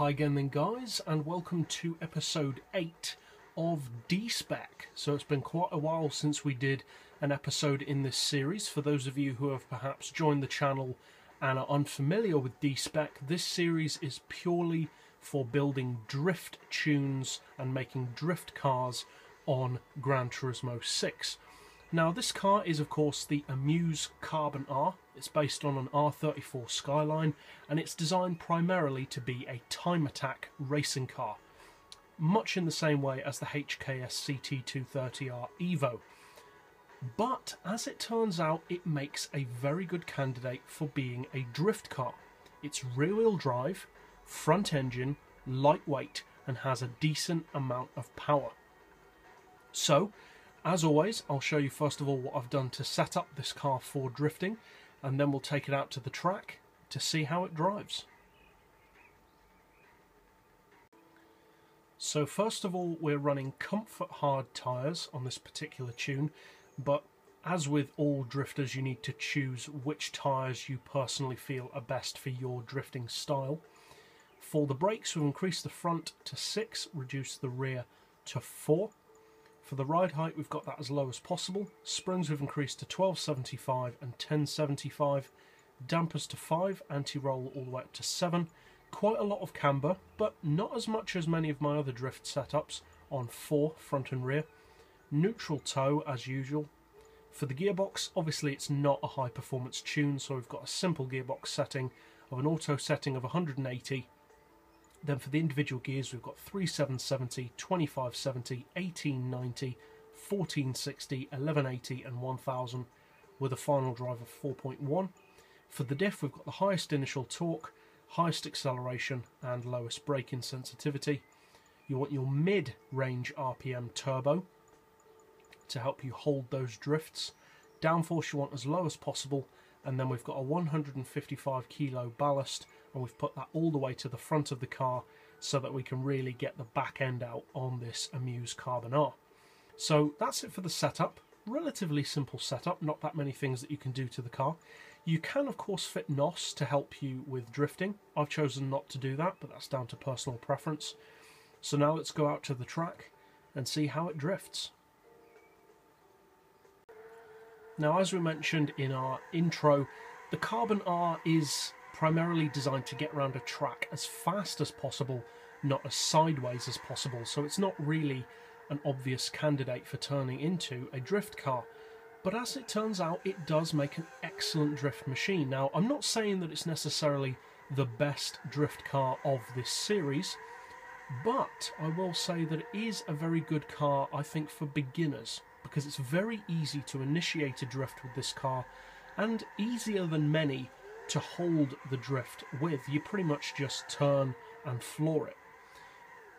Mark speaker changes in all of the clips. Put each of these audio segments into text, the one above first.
Speaker 1: Hi again then guys, and welcome to episode 8 of D-Spec. So it's been quite a while since we did an episode in this series. For those of you who have perhaps joined the channel and are unfamiliar with D-Spec, this series is purely for building drift tunes and making drift cars on Gran Turismo 6. Now this car is of course the Amuse Carbon R. It's based on an R34 Skyline and it's designed primarily to be a time attack racing car, much in the same way as the HKS CT230R Evo. But as it turns out, it makes a very good candidate for being a drift car. It's rear-wheel drive, front engine, lightweight, and has a decent amount of power. So, as always, I'll show you first of all what I've done to set up this car for drifting, and then we'll take it out to the track to see how it drives. So first of all, we're running comfort hard tyres on this particular tune, but as with all drifters, you need to choose which tyres you personally feel are best for your drifting style. For the brakes, we've increased the front to 6, reduced the rear to 4. For the ride height, we've got that as low as possible. Springs we've increased to 1275 and 1075. Dampers to 5, anti-roll all the way up to 7. Quite a lot of camber, but not as much as many of my other drift setups on 4, front and rear. Neutral toe as usual. For the gearbox, obviously it's not a high performance tune, so we've got a simple gearbox setting of an auto setting of 180. Then for the individual gears, we've got 3770, 2570, 1890, 1460, 1180 and 1000 with a final drive of 4.1. For the diff, we've got the highest initial torque, highest acceleration and lowest braking sensitivity. You want your mid-range RPM turbo to help you hold those drifts. Downforce you want as low as possible, and then we've got a 155 kilo ballast, and we've put that all the way to the front of the car so that we can really get the back end out on this Amuse Carbon R. So that's it for the setup. Relatively simple setup, not that many things that you can do to the car. You can of course fit NOS to help you with drifting. I've chosen not to do that, but that's down to personal preference. So now let's go out to the track and see how it drifts. Now, as we mentioned in our intro, the Carbon R is primarily designed to get around a track as fast as possible, not as sideways as possible, so it's not really an obvious candidate for turning into a drift car. But as it turns out, it does make an excellent drift machine. Now, I'm not saying that it's necessarily the best drift car of this series, but I will say that it is a very good car, I think, for beginners, because it's very easy to initiate a drift with this car, and easier than many to hold the drift with. You pretty much just turn and floor it.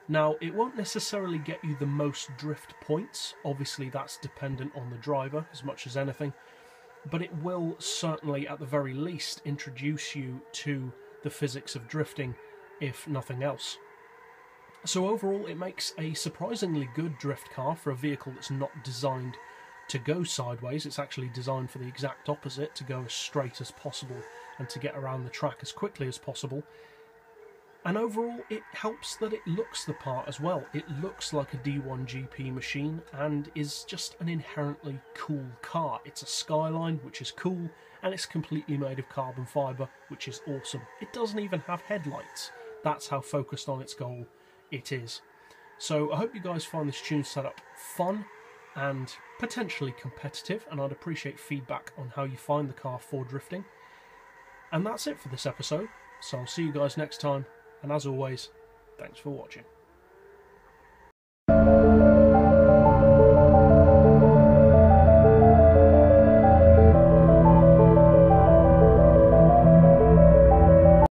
Speaker 1: Now, it won't necessarily get you the most drift points, obviously that's dependent on the driver as much as anything, but it will certainly at the very least introduce you to the physics of drifting, if nothing else. So overall, it makes a surprisingly good drift car for a vehicle that's not designed to go sideways. It's actually designed for the exact opposite, to go as straight as possible and to get around the track as quickly as possible. And overall, it helps that it looks the part as well. It looks like a D1 GP machine and is just an inherently cool car. It's a Skyline, which is cool, and it's completely made of carbon fibre, which is awesome. It doesn't even have headlights. That's how focused on its goal it is. So I hope you guys find this tune setup fun and potentially competitive, and I'd appreciate feedback on how you find the car for drifting. And that's it for this episode, so I'll see you guys next time, and as always, thanks for watching.